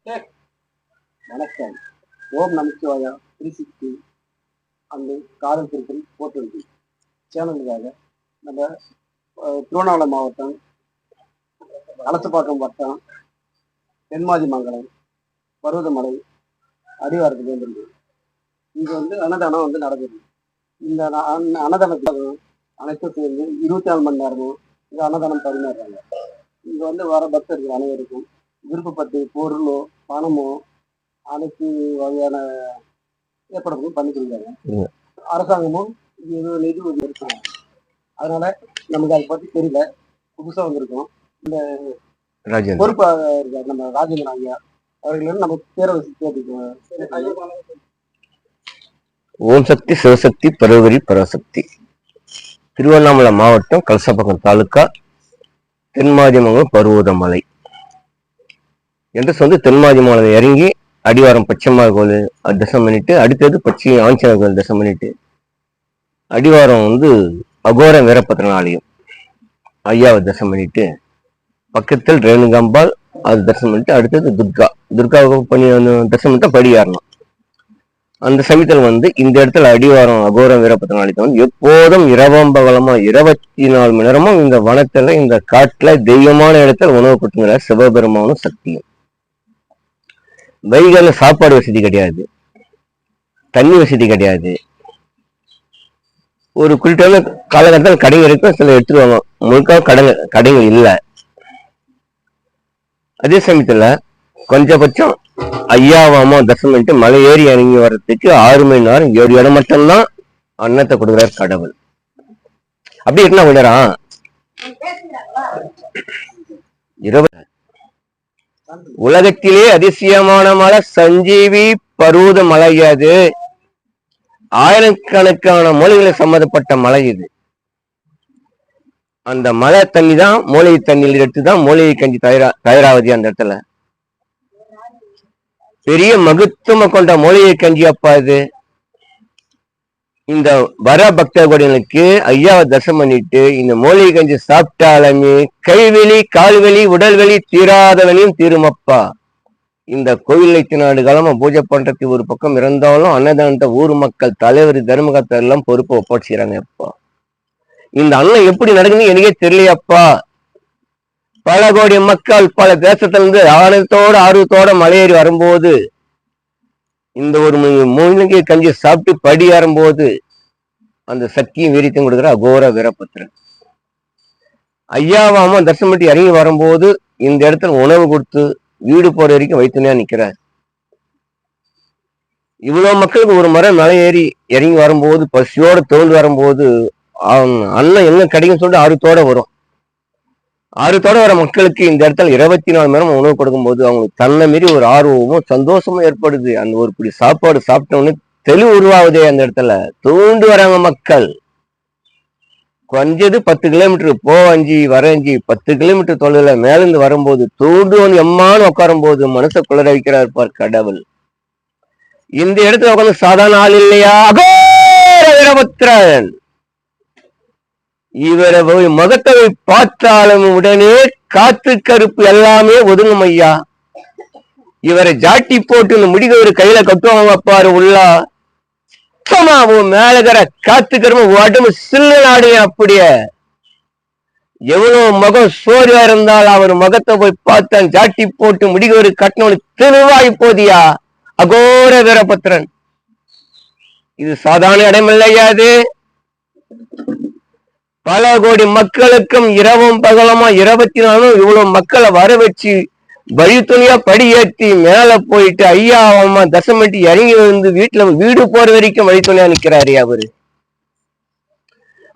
வணக்கம். ஓம் நமச்சிவாயா 360 அந்த காதல் திருப்பதி போட்டு சேனலுக்காக நம்ம திருவண்ணாமலை மாவட்டம் அலசப்பாக்கம் வட்டம் தென்மாதி மங்கலம் பருவதமலை அடிவாரத்துக்கு வந்துருக்கு. இங்கே அன்னதானம் நடக்குது. இந்த அன்னதானத்தில் அனைத்தும் சேர்ந்து 24 மணி நேரமும் இங்கே அன்னதானம் பரிமாறுறாங்க. இங்கே வர பக்தர்கள் அனைவருக்கும் விருப்பப்பட்டு பொருளோ பணமோ அனைத்து வகையான ஏற்பாடுகளும் பண்ணி கொடுக்குறாங்க. அரசாங்கமும் நிதி உதவி இருக்காங்க. அதனால நமக்கு அதை பற்றி தெரியல, புதுசாக வந்திருக்கோம். இந்த பொறுப்பாக இருக்கார் நம்ம ராஜேந்திரன் ஐயா அவர்களிடம் நம்ம பேரவசி கேட்டுக்கோம். ஓம் சக்தி சிவசக்தி பரவரி பராசக்தி. திருவண்ணாமலை மாவட்டம் கலசப்பாக்கம் தாலுக்கா தென்மாதிமங்கலம் பருவதமலை என்று தென்மாதிமலை இறங்கி அடிவாரம் பச்சைமா கோயில் தரிசனம் பண்ணிட்டு, அடுத்தது பச்சை ஆஞ்சநேயர் கோயில் தரிசனம் பண்ணிட்டு, அடிவாரம் அகோர வீரபத்திரன் ஆலயம் ஐயாவை தரிசனம் பண்ணிட்டு, பக்கத்தில் ரேணுகாம்பாள் அது தரிசனம் பண்ணிட்டு, அடுத்தது துர்காவை பண்ணி தரிசனம் பண்ணிட்டா படி ஏறலாம். அந்த சமயத்தில் இந்த இடத்துல அடிவாரம் அகோர வீரபத்திரன் ஆலயத்தை எப்போதும் இரவம்பகலமா 24 மணி நேரமும் இந்த வனத்துல இந்த காட்டுல தெய்வமான இடத்துல உணவு கொடுத்துங்கிறார் சிவபெருமானும் சக்தியும். வைகால சாப்பாடு வசதி கிடையாது, தண்ணி வசதி கிடையாது. ஒரு குறிப்பிட்ட காலகட்டத்தில் கடைகள் இருக்கும், சில எடுத்துருவாங்க. முழுக்க கடைகள் இல்லை. அதே சமயத்துல கொஞ்சபட்சம் ஐயாவாமோ தரிசனம் பண்ணிட்டு மலை ஏறி இறங்கி வர்றதுக்கு 6 மணி நேரம் 7 இடம் மட்டும்தான் அன்னத்தை கொடுக்குறார் கடவுள். அப்படி என்ன விடுறான் 20 உலகத்திலே அதிசயமான மலை சஞ்சீவி பருவத மலை. அது ஆயிரக்கணக்கான மூலிகளை சம்மந்தப்பட்ட மலை. இது அந்த மலை தண்ணி தான் மூலிகை தண்ணியில் எடுத்துதான் மூலிகை கஞ்சி தயாராகுது. அந்த இடத்துல பெரிய மகத்துவம் கொண்ட மூலிகை கஞ்சி அப்பா இது. இந்த வர பக்தர்களுக்கு ஐயாவை தரிசனம் பண்ணிட்டு இந்த மூலிகை கஞ்சி சாப்பிட்டாலுமே கைவெளி கால்வெளி உடல்வெளி தீராதவனையும் தீருமப்பா. இந்த கோயிலை நாடு காலமா பூஜை பண்றதுக்கு ஒரு பக்கம் இருந்தாலும் அன்னதானத்தை ஊர் மக்கள் தலைவர் தர்மகர்த்தர் எல்லாம் பொறுப்பை ஒப்படைச்சுறாங்க. அப்பா இந்த அன்னம் எப்படி நடக்குதுன்னு எனக்கே தெரியலையப்பா. பல கோடி மக்கள் பல தேசத்துல இருந்து ஆனந்தத்தோட ஆர்வத்தோட மலையேறி வரும்போது இந்த ஒரு மூலிகை கஞ்சி சாப்பிட்டு படி ஏறும்போது அந்த சக்தியும் வீரியத்தையும் கொடுக்குற அகோர வீரபத்திரன் ஐயாவாம தரிசனம் பண்ணி இறங்கி வரும்போது இந்த இடத்துல உணவு கொடுத்து வீடு போற வரைக்கும் வைத்துணையா நிக்கிறார். இவ்வளவு மக்களுக்கு ஒரு முறை மலை ஏறி இறங்கி வரும்போது பசியோட தோல்வி வரும்போது அண்ணன் எங்க கிடைக்கும் சொல்லிட்டு ஆர்வத்தோட வரும். ஆர்வத்தோட வர மக்களுக்கு இந்த இடத்துல 24 மணி நேரம் உணவு கொடுக்கும்போது அவங்களுக்கு தன்னை மீறி ஒரு ஆர்வமும் சந்தோஷமும் ஏற்படுது. அந்த ஒரு பிடி சாப்பாடு சாப்பிட்டோன்னு தெளிவு உருவாகுதே. அந்த இடத்துல தூண்டு வராங்க மக்கள். குறைஞ்சது 10 கிலோமீட்டர் போவஞ்சி வரஞ்சி 10 கிலோமீட்டர் தொலைல மேலிருந்து வரும்போது தூண்டு எம்மான்னு உட்காரும் போது மனசை குளிர வைக்கிறார் பார் கடவுள். இந்த இடத்துல உட்காந்து சாதாரண ஆள் இல்லையா அகோர வீரபத்திரன். இவரை முகத்தை பார்த்தாலும் உடனே காத்து கருப்பு எல்லாமே ஒதுங்கும் ஐயா. இவரை ஜாட்டி போட்டு இந்த முடிக ஒரு கையில கட்டுவாங்க பாரு உள்ளா மேலகிற காத்து கரும்பு உடம்பு சில்லு நாடு. அப்படியே எவ்வளவு முகம் சோர்வா இருந்தாலும் அவர் முகத்தை போய் பார்த்தான் ஜாட்டி போட்டு முடிக ஒரு கட்டணம் தெளிவாய் போதியா அகோர வீரபத்திரன். இது சாதாரண இடம் இல்லையா. அது பல கோடி மக்களுக்கும் இரவும் பகலமா 24 இவ்வளவு மக்களை வர வச்சு வழி துணியா படியேற்றி மேல போயிட்டு ஐயா அம்மா தசமட்டி இறங்கி வீட்டுல வீடு போற வரைக்கும் வழி துணியா நிக்கிறாரு அவரு.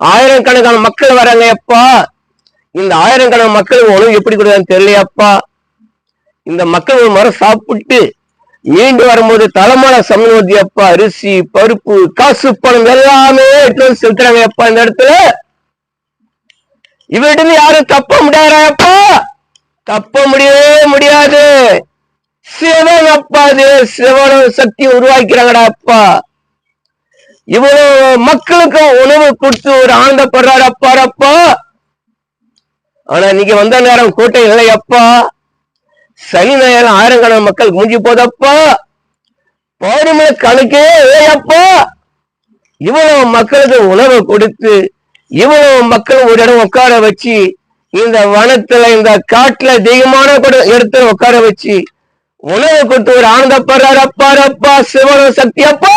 ஆயிரக்கணக்கான மக்கள் வராங்க எப்பா. இந்த ஆயிரக்கணக்கான மக்களுக்கு உணவு எப்படி கொடுக்குறான்னு தெரியலையாப்பா. இந்த மக்கள் ஒரு மரம் சாப்பிட்டு மீண்டு வரும்போது தலைமலை சமநோதி அப்பா அரிசி பருப்பு காசு பணம் எல்லாமே எடுத்து செலுத்துறாங்க எப்பா. இந்த இடத்துல இவர்கிட்ட யாரும் தப்ப முடியாதாப்பா. தப்ப முடியவே முடியாது. சிவன் அப்பா. அது சிவன சக்தி உருவாக்கிறாங்கடா அப்பா. இவ்வளவு மக்களுக்கு உணவு கொடுத்து ஒரு ஆனந்தப்படுறாரு அப்பாரப்பா. ஆனா நீங்க வந்த நேரம் கூட்டம் இல்லையப்பா. சனி ஞாயிறு ஆயிரக்கணக்கான மக்கள் மூஞ்சி போதப்பா, பௌர்ணமி கணக்கே ஏப்பா, இவ்வளவு மக்களுக்கு உணவு கொடுத்து இவ்வளவு மக்கள் ஒரு இடம் உட்கார வச்சு, இந்த வனத்துல இந்த காட்டுல தெய்வமான இடத்துல உட்கார வச்சு உணவு கொடுத்து ஒரு ஆனந்தப்படுறாரு. அப்பா அப்பா சிவன சக்தி அப்பா.